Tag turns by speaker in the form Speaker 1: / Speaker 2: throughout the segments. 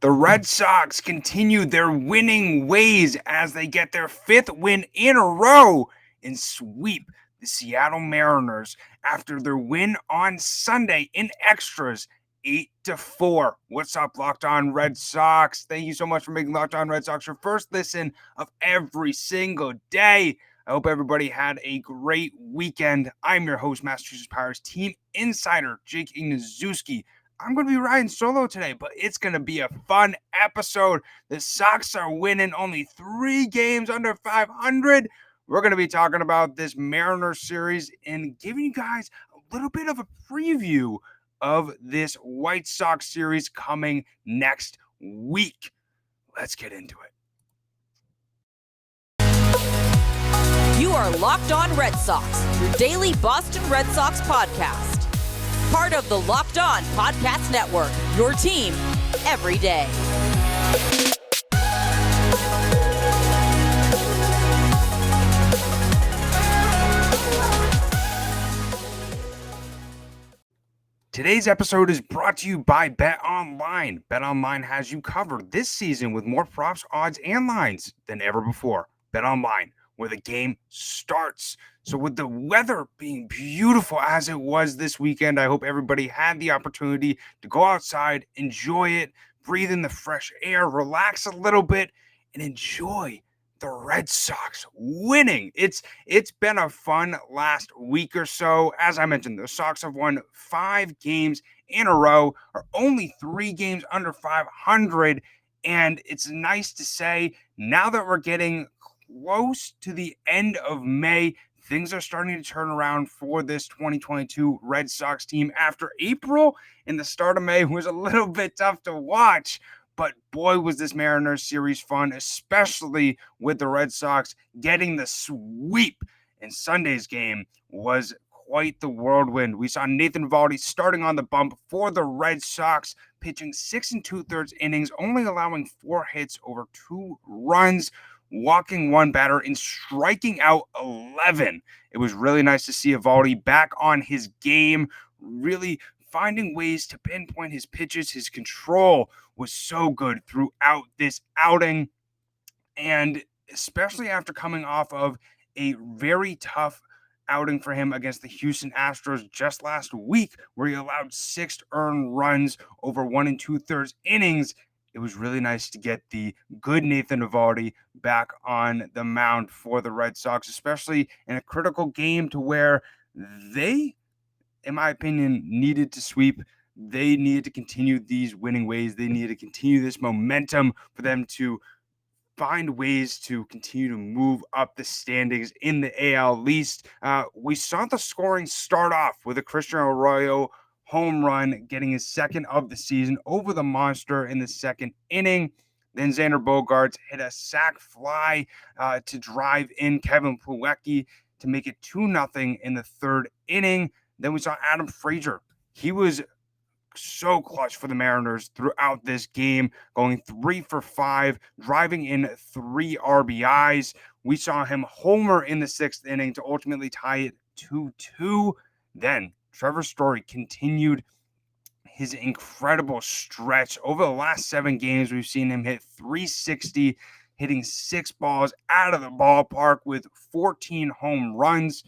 Speaker 1: The Red Sox continue their winning ways as they get their fifth win in a row and sweep the Seattle Mariners after their win on Sunday in extras 8-4. What's up, Locked On Red Sox? Thank you so much for making Locked On Red Sox your first listen of every single day. I hope everybody had a great weekend. I'm your host, Massachusetts Pirates team insider, Jake Ignaszewski. I'm going to be riding solo today, but it's going to be a fun episode. The Sox are winning only 3 games under 500. We're going to be talking about this Mariners series and giving you guys a little bit of a preview of this White Sox series coming next week. Let's get into it.
Speaker 2: You are Locked On Red Sox, your daily Boston Red Sox podcast. Part of the Locked On Podcast Network, your team every day.
Speaker 1: Today's episode is brought to you by BetOnline. BetOnline has you covered this season with more props, odds, and lines than ever before. BetOnline, where the game starts. So with the weather being beautiful as it was this weekend, I hope everybody had the opportunity to go outside, enjoy it, breathe in the fresh air, relax a little bit, and enjoy the Red Sox winning. It's been a fun last week or so. As I mentioned, the Sox have won 5 games in a row, are only 3 games under 500, and it's nice to say now that we're getting close to the end of May, things are starting to turn around for this 2022 Red Sox team after April and the start of May was a little bit tough to watch. But boy, was this Mariners series fun, especially with the Red Sox getting the sweep. And Sunday's game was quite the whirlwind. We saw Nathan Eovaldi starting on the bump for the Red Sox, pitching 6 2/3 innings, only allowing 4 hits over 2 runs, walking 1 batter and striking out 11. It was really nice to see Eovaldi back on his game, really finding ways to pinpoint his pitches. His control was so good throughout this outing, and especially after coming off of a very tough outing for him against the Houston Astros just last week, where he allowed 6 earned runs over 1 2/3 innings. It was really nice to get the good Nathan Eovaldi back on the mound for the Red Sox, especially in a critical game to where they, in my opinion, needed to sweep. They needed to continue these winning ways. They needed to continue this momentum for them to find ways to continue to move up the standings in the AL East. We saw the scoring start off with a Christian Arroyo home run, getting his second of the season over the monster in the second inning. Then Xander Bogaerts hit a sac fly to drive in Kevin Plawecki to make it 2-0 in the third inning. Then we saw Adam Frazier. He was so clutch for the Mariners throughout this game, going 3 for 5, driving in 3 RBIs. We saw him homer in the 6th inning to ultimately tie it 2-2. Then Trevor Story continued his incredible stretch. Over the last 7 games, we've seen him hit 360, hitting 6 balls out of the ballpark with 14 home runs.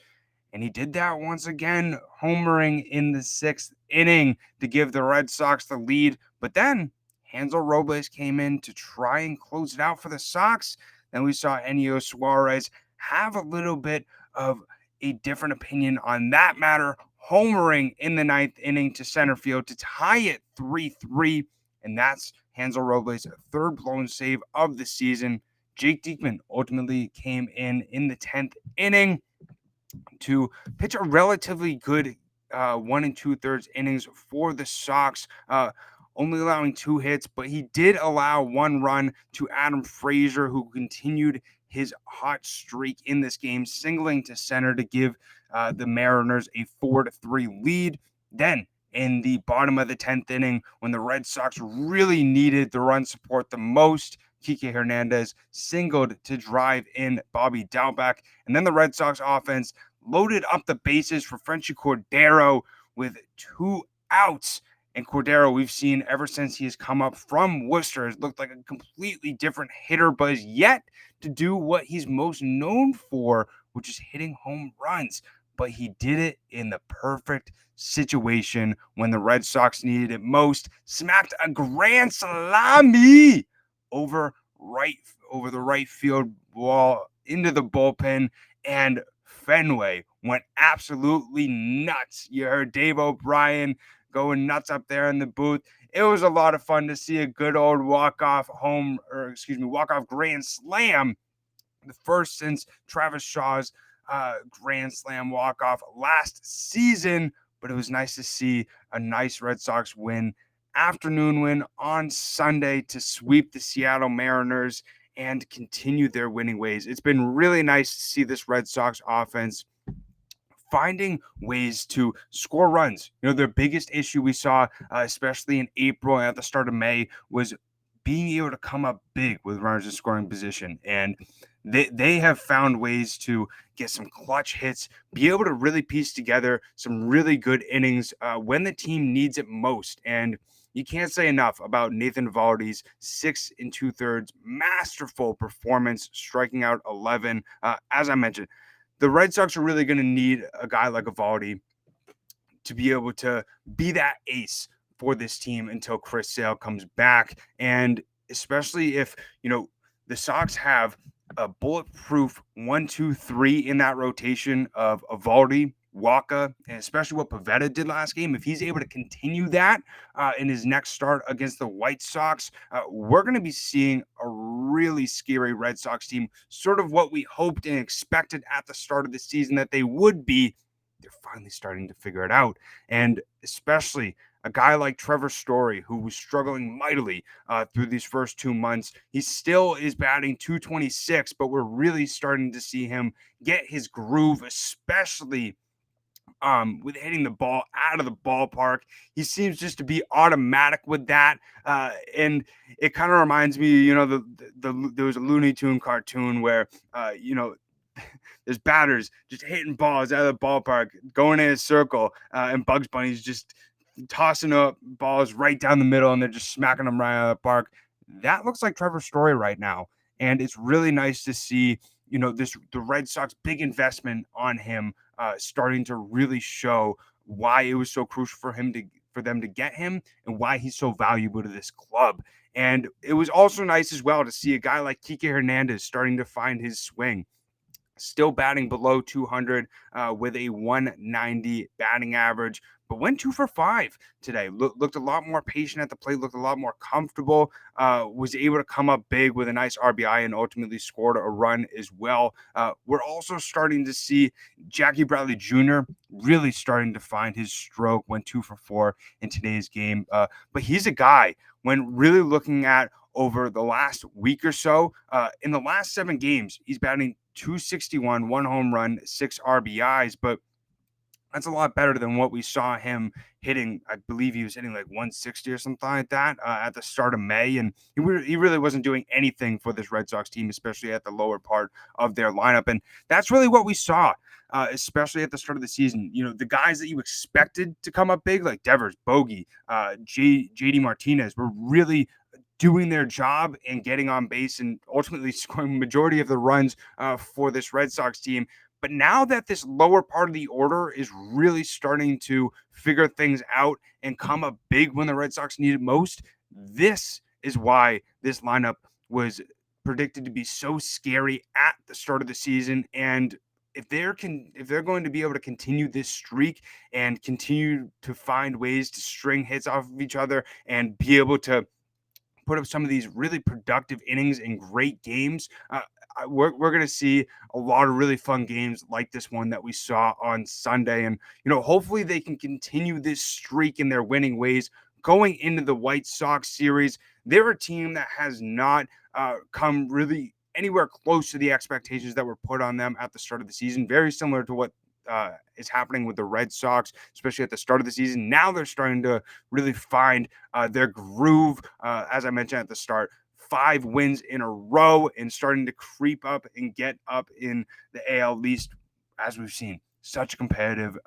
Speaker 1: And he did that once again, homering in the 6th inning to give the Red Sox the lead. But then Hansel Robles came in to try and close it out for the Sox. Then we saw Ennio Suarez have a little bit of a different opinion on that matter, homering in the 9th inning to center field to tie it 3-3. And that's Hansel Robles' 3rd blown save of the season. Jake Diekmann ultimately came in the 10th inning to pitch a relatively good 1 2/3 innings for the Sox, only allowing 2 hits, but he did allow 1 run to Adam Frazier, who continued his hot streak in this game, singling to center to give the Mariners a 4-3 lead. Then in the bottom of the 10th inning, when the Red Sox really needed the run support the most, Kike Hernandez singled to drive in Bobby Dalbec. And then the Red Sox offense loaded up the bases for Franchy Cordero with 2 outs And Cordero, we've seen ever since he has come up from Worcester, has looked like a completely different hitter, but is yet to do what he's most known for, which is hitting home runs. But he did it in the perfect situation when the Red Sox needed it most. Smacked a grand salami over the right field wall into the bullpen, and Fenway went absolutely nuts. You heard Dave O'Brien going nuts up there in the booth. It was a lot of fun to see a good old walk-off grand slam, the first since Travis Shaw's grand slam walk-off last season. But it was nice to see a nice Red Sox afternoon win on Sunday to sweep the Seattle Mariners and continue their winning ways. It's been really nice to see this Red Sox offense finding ways to score runs. Their biggest issue we saw, especially in April and at the start of May, was being able to come up big with runners in scoring position. And they have found ways to get some clutch hits, be able to really piece together some really good innings when the team needs it most. And you can't say enough about Nathan Eovaldi's 6 2/3 masterful performance, striking out 11. As I mentioned, the Red Sox are really going to need a guy like Eovaldi to be able to be that ace for this team until Chris Sale comes back. And especially if, the Sox have a bulletproof 1-2-3 in that rotation of Eovaldi, Waka, and especially what Pivetta did last game. If he's able to continue that in his next start against the White Sox, we're going to be seeing a really scary Red Sox team, sort of what we hoped and expected at the start of the season that they would be. They're finally starting to figure it out. And especially a guy like Trevor Story, who was struggling mightily through these first 2 months. He still is batting .226, but we're really starting to see him get his groove, especially with hitting the ball out of the ballpark. He seems just to be automatic with that. And it kind of reminds me, there was a Looney Tune cartoon where, there's batters just hitting balls out of the ballpark, going in a circle, and Bugs Bunny's just tossing up balls right down the middle, and they're just smacking them right out of the park. That looks like Trevor Story right now. And it's really nice to see, the Red Sox big investment on him starting to really show why it was so crucial for them to get him and why he's so valuable to this club. And it was also nice as well to see a guy like Kike Hernandez starting to find his swing. Still batting below 200 with a 190 batting average, but went 2 for 5 today. Looked a lot more patient at the plate, looked a lot more comfortable, was able to come up big with a nice RBI and ultimately scored a run as well. We're also starting to see Jackie Bradley Jr. really starting to find his stroke, went 2 for 4 in today's game. But he's a guy, when really looking at over the last week or so, in the last 7 games, he's batting .261, 1 home run, 6 RBIs, but that's a lot better than what we saw him hitting. I believe he was hitting like 160 or something like that at the start of May, and he really wasn't doing anything for this Red Sox team, especially at the lower part of their lineup, and that's really what we saw, especially at the start of the season. The guys that you expected to come up big, like Devers, Bogey, JD Martinez, were really doing their job and getting on base and ultimately scoring majority of the runs for this Red Sox team. But now that this lower part of the order is really starting to figure things out and come up big when the Red Sox need it most, this is why this lineup was predicted to be so scary at the start of the season. And if they're going to be able to continue this streak and continue to find ways to string hits off of each other and be able to put up some of these really productive innings and great games, we're going to see a lot of really fun games like this one that we saw on Sunday. And, hopefully they can continue this streak in their winning ways going into the White Sox series. They're a team that has not come really anywhere close to the expectations that were put on them at the start of the season. Very similar to what is happening with the Red Sox, especially at the start of the season. Now they're starting to really find their groove. As I mentioned at the start, 5 wins in a row and starting to creep up and get up in the AL East, as we've seen. Such a competitive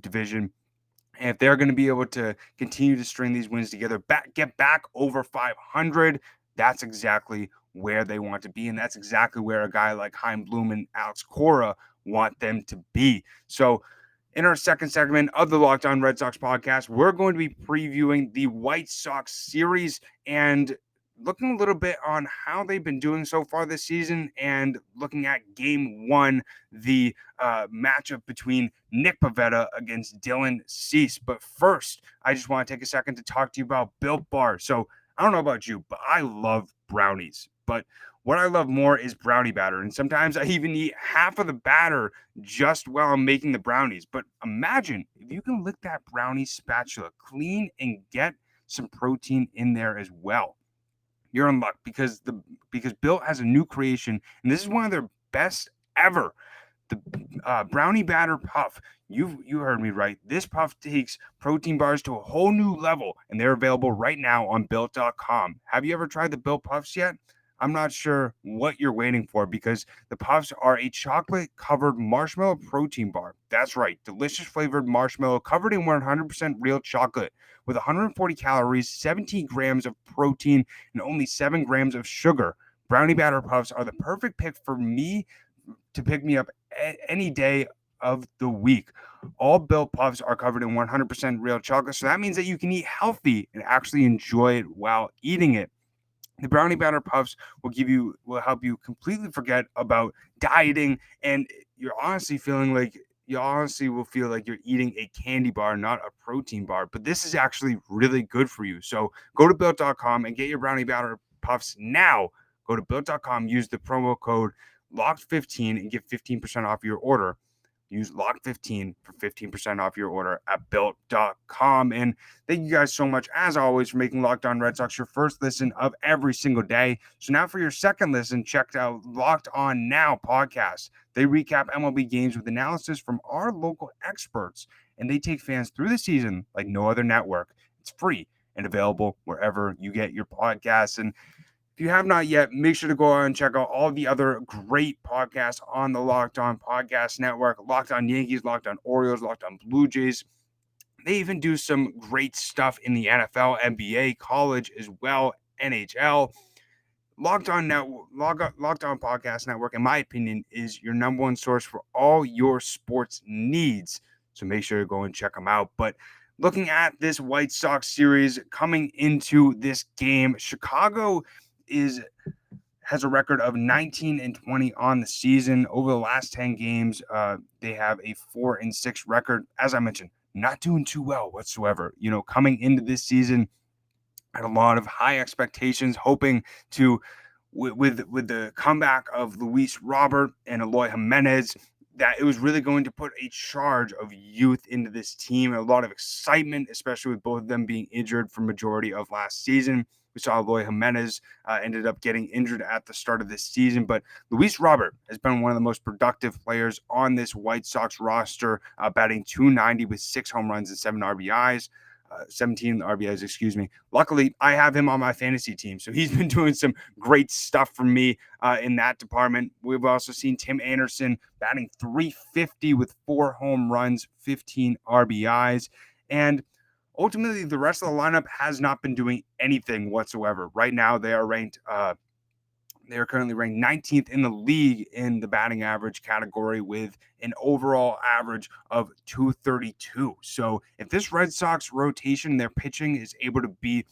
Speaker 1: division. And if they're going to be able to continue to string these wins together, get back over 500, that's exactly where they want to be. And that's exactly where a guy like Chaim Bloom and Alex Cora want them to be. So in our second segment of the Locked On Red Sox podcast, we're going to be previewing the White Sox series and looking a little bit on how they've been doing so far this season and looking at game one, the matchup between Nick Pivetta against Dylan Cease. But first, I just want to take a second to talk to you about Built Bar. So I don't know about you, but I love brownies. But what I love more is brownie batter. And sometimes I even eat half of the batter just while I'm making the brownies. But imagine if you can lick that brownie spatula clean and get some protein in there as well. You're in luck because Built has a new creation, and this is one of their best ever. The brownie batter puff. You heard me right. This puff takes protein bars to a whole new level, and they're available right now on Built.com. Have you ever tried the Built Puffs yet? I'm not sure what you're waiting for because the puffs are a chocolate-covered marshmallow protein bar. That's right, delicious flavored marshmallow covered in 100% real chocolate with 140 calories, 17 grams of protein, and only 7 grams of sugar. Brownie batter puffs are the perfect pick for me to pick me up any day of the week. All Built Puffs are covered in 100% real chocolate, so that means that you can eat healthy and actually enjoy it while eating it. The brownie batter puffs will help you completely forget about dieting, and you honestly will feel like you're eating a candy bar, not a protein bar. But this is actually really good for you. So go to Built.com and get your brownie batter puffs now. Go to Built.com, use the promo code LOCKED15 and get 15% off your order. Use LOCK15 for 15% off your order at Built.com. And thank you guys so much, as always, for making Locked On Red Sox your first listen of every single day. So now for your second listen, check out Locked On Now podcast. They recap MLB games with analysis from our local experts, and they take fans through the season like no other network. It's free and available wherever you get your podcasts. And if you have not yet, make sure to go out and check out all the other great podcasts on the Locked On Podcast Network. Locked On Yankees, Locked On Orioles, Locked On Blue Jays. They even do some great stuff in the NFL, NBA, college as well, NHL. Locked On Podcast Network, in my opinion, is your number one source for all your sports needs. So make sure to go and check them out. But looking at this White Sox series coming into this game, Chicago has a record of 19-20 on the season. Over the last 10 games, they have a 4-6 record. As I mentioned, not doing too well whatsoever. Coming into this season, had a lot of high expectations, hoping to, with the comeback of Luis Robert and Eloy Jimenez, that it was really going to put a charge of youth into this team. A lot of excitement, especially with both of them being injured for majority of last season. We saw Eloy Jimenez ended up getting injured at the start of this season, but Luis Robert has been one of the most productive players on this White Sox roster, batting .290 with 6 home runs and 7 RBIs. 17 RBIs, excuse me. Luckily, I have him on my fantasy team, so he's been doing some great stuff for me in that department. We've also seen Tim Anderson batting .350 with 4 home runs, 15 RBIs, and ultimately, the rest of the lineup has not been doing anything whatsoever. Right now, they are currently ranked 19th in the league in the batting average category with an overall average of .232. So if this Red Sox rotation, their pitching is able to be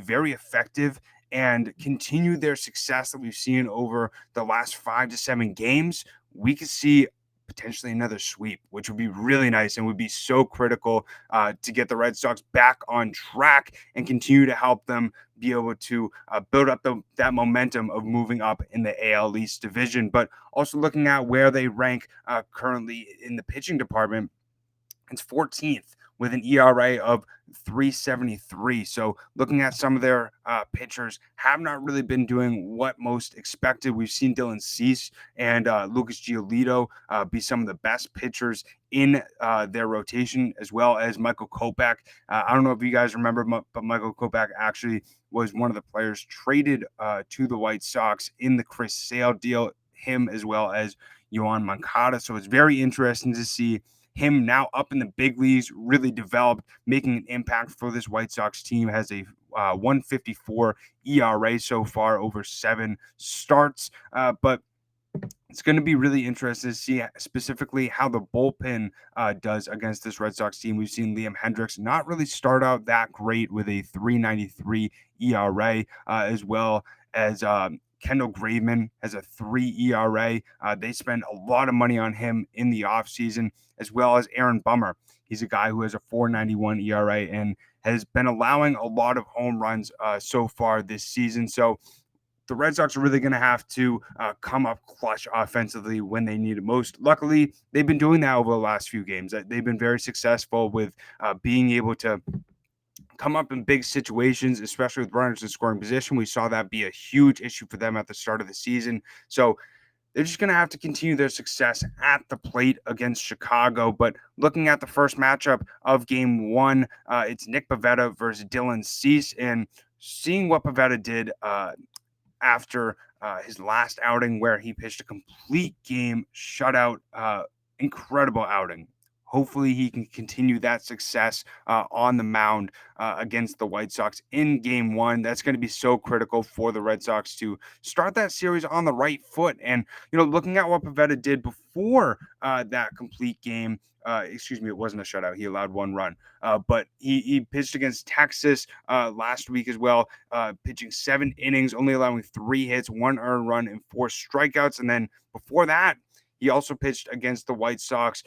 Speaker 1: very effective and continue their success that we've seen over the last 5 to 7 games, we could see potentially another sweep, which would be really nice and would be so critical to get the Red Sox back on track and continue to help them be able to build up that momentum of moving up in the AL East division. But also looking at where they rank currently in the pitching department, it's 14th with an ERA of .373. So looking at some of their pitchers have not really been doing what most expected. We've seen Dylan Cease and Lucas Giolito be some of the best pitchers in their rotation, as well as Michael Kopech. I don't know if you guys remember, but Michael Kopech actually was one of the players traded to the White Sox in the Chris Sale deal, him as well as Yoan Moncada. So it's very interesting to see him now up in the big leagues, really developed, making an impact for this White Sox team. Has a 154 ERA so far over 7 starts, but it's going to be really interesting to see specifically how the bullpen does against this Red Sox team. We've seen Liam Hendricks not really start out that great with a 3.93 ERA, as well as Kendall Graveman has a 3 ERA. They spend a lot of money on him in the offseason, as well as Aaron Bummer. He's a guy who has a 4.91 ERA and has been allowing a lot of home runs so far this season. So the Red Sox are really going to have to come up clutch offensively when they need it most. Luckily, they've been doing that over the last few games. They've been very successful with being able to come up in big situations, especially with runners in scoring position. We saw that be a huge issue for them at the start of the season. So they're just going to have to continue their success at the plate against Chicago. But looking at the first matchup of game 1, it's Nick Pivetta versus Dylan Cease. And seeing what Pivetta did after his last outing, where he pitched a complete game shutout, incredible outing. Hopefully he can continue that success on the mound against the White Sox in game 1. That's going to be so critical for the Red Sox to start that series on the right foot. And, looking at what Pivetta did before that complete game, it wasn't a shutout. He allowed 1 run, but he pitched against Texas last week as well, pitching 7 innings, only allowing 3 hits, 1 earned run, and 4 strikeouts. And then before that, he also pitched against the White Sox,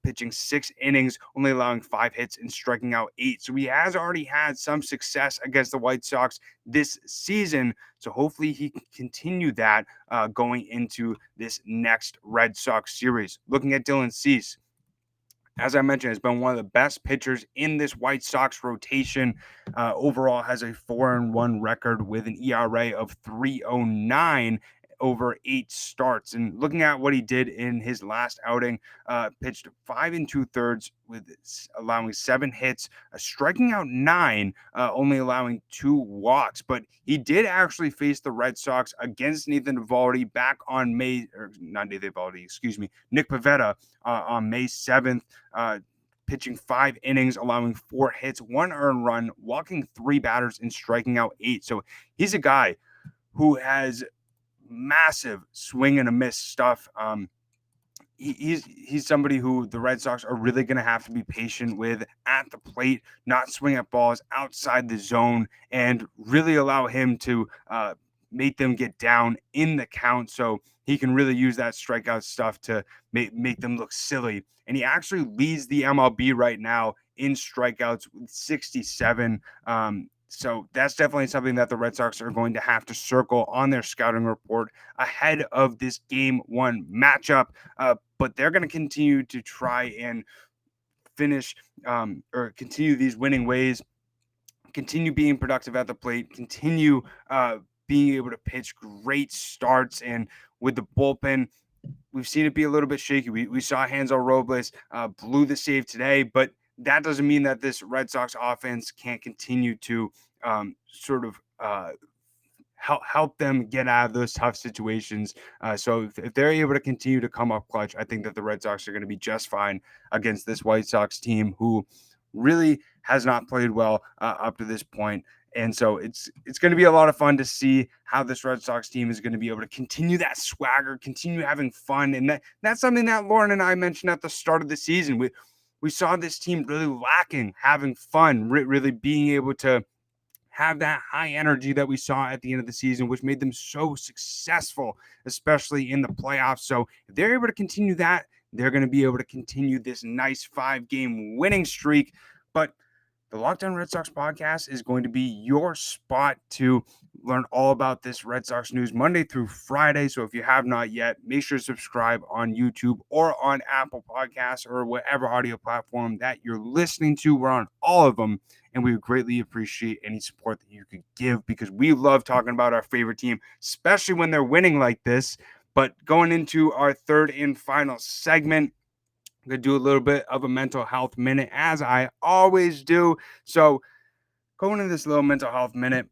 Speaker 1: pitching 6 innings, only allowing 5 hits and striking out 8. So he has already had some success against the White Sox this season. So hopefully he can continue that going into this next Red Sox series. Looking at Dylan Cease, as I mentioned, has been one of the best pitchers in this White Sox rotation. Overall has a 4-1 record with an ERA of 3.09 over 8 starts. And looking at what he did in his last outing, pitched 5 2/3 with allowing 7 hits, striking out 9, only allowing 2 walks. But he did actually face the Red Sox against Nick Pivetta on May 7th, pitching 5 innings, allowing 4 hits, 1 earned run, walking 3 batters, and striking out 8. So he's a guy who has massive swing and a miss stuff. He's somebody who the Red Sox are really going to have to be patient with at the plate, not swing at balls outside the zone, and really allow him to make them get down in the count, so he can really use that strikeout stuff to make them look silly. And he actually leads the MLB right now in strikeouts with 67. So that's definitely something that the Red Sox are going to have to circle on their scouting report ahead of this game 1 matchup. But they're going to continue to try and finish or continue these winning ways, continue being productive at the plate, continue being able to pitch great starts. And with the bullpen, we've seen it be a little bit shaky. We saw Hansel Robles blew the save today, but that doesn't mean that this Red Sox offense can't continue to help them get out of those tough situations. So if they're able to continue to come up clutch, I think that the Red Sox are going to be just fine against this White Sox team who really has not played well up to this point. And so it's going to be a lot of fun to see how this Red Sox team is going to be able to continue that swagger, continue having fun. And that's something that Lauren and I mentioned at the start of the season. We saw this team really lacking having fun, really being able to have that high energy that we saw at the end of the season, which made them so successful, especially in the playoffs. So if they're able to continue that, they're going to be able to continue this nice 5-game winning streak. But the Locked On Red Sox podcast is going to be your spot to learn all about this Red Sox news Monday through Friday. So if you have not yet, make sure to subscribe on YouTube or on Apple Podcasts or whatever audio platform that you're listening to. We're on all of them, and we would greatly appreciate any support that you could give because we love talking about our favorite team, especially when they're winning like this. But going into our third and final segment, I'm going to do a little bit of a mental health minute, as I always do. So going into this little mental health minute,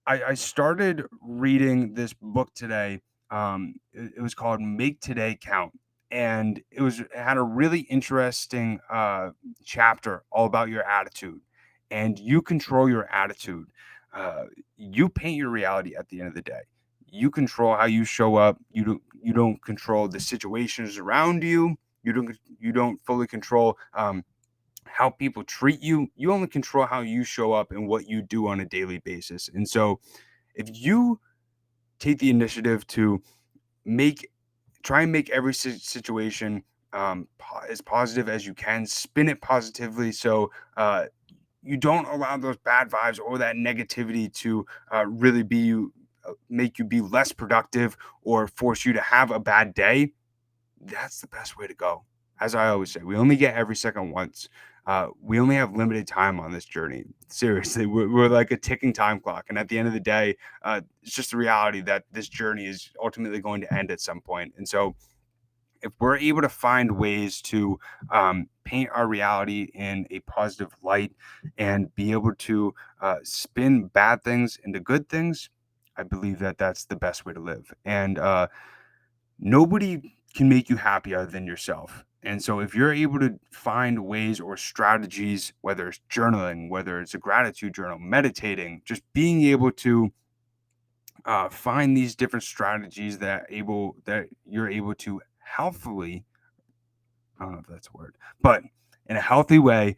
Speaker 1: I started reading this book today. It was called Make Today Count. and it had a really interesting chapter all about your attitude, and you control your attitude. You paint your reality at the end of the day. You control how you show up. You don't control the situations around you. You don't fully control how people treat you. You only control how you show up and what you do on a daily basis. And so if you take the initiative to make try and make every situation as positive as you can, spin it positively, so you don't allow those bad vibes or that negativity to really make you be less productive or force you to have a bad day. That's the best way to go. As I always say, we only get every second once. We only have limited time on this journey. Seriously, we're like a ticking time clock. And at the end of the day, it's just the reality that this journey is ultimately going to end at some point. And so if we're able to find ways to paint our reality in a positive light and be able to spin bad things into good things, I believe that that's the best way to live. And nobody can make you happier than yourself. And so if you're able to find ways or strategies, whether it's journaling, whether it's a gratitude journal, meditating, just being able to find these different strategies that you're able to healthily, I don't know if that's a word, but in a healthy way,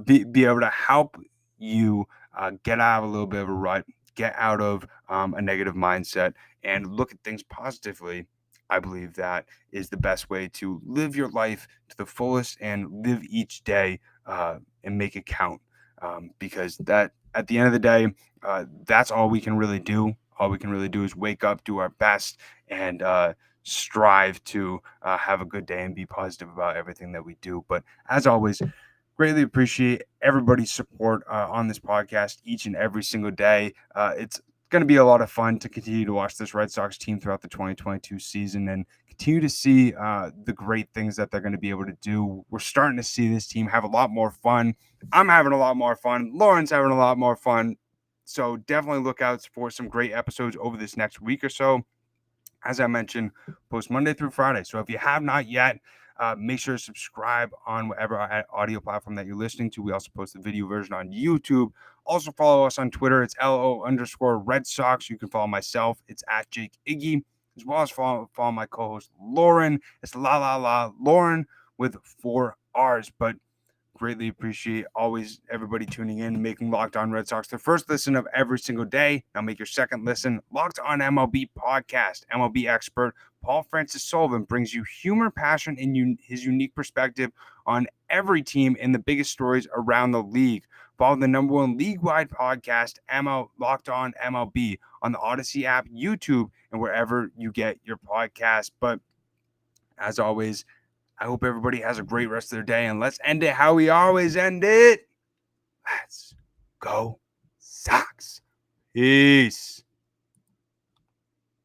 Speaker 1: be able to help you get out of a little bit of a rut, get out of a negative mindset, and look at things positively. I believe that is the best way to live your life to the fullest and live each day and make it count. Because that, at the end of the day, that's all we can really do. All we can really do is wake up, do our best, and strive to have a good day and be positive about everything that we do. But as always, greatly appreciate everybody's support on this podcast each and every single day. It's going to be a lot of fun to continue to watch this Red Sox team throughout the 2022 season and continue to see the great things that they're going to be able to do. We're starting to see this team have a lot more fun. I'm having a lot more fun. Lauren's having a lot more fun. So definitely look out for some great episodes over this next week or so. As I mentioned, post Monday through Friday. So if you have not yet, make sure to subscribe on whatever audio platform that you're listening to. We also post the video version on YouTube. Also follow us on Twitter. It's LO_Red Sox. You can follow myself. It's at Jake Iggy, as well as follow my co-host Lauren. It's Lauren with 4 R's. But greatly appreciate always everybody tuning in and making Locked On Red Sox their first listen of every single day. Now make your second listen Locked On MLB podcast. MLB expert Paul Francis Sullivan brings you humor, passion, and his unique perspective on every team and the biggest stories around the league. Follow the #1 league-wide podcast, Locked On MLB, on the Odyssey app, YouTube, and wherever you get your podcast. But as always, I hope everybody has a great rest of their day, and let's end it how we always end it. Let's go Sox. Peace.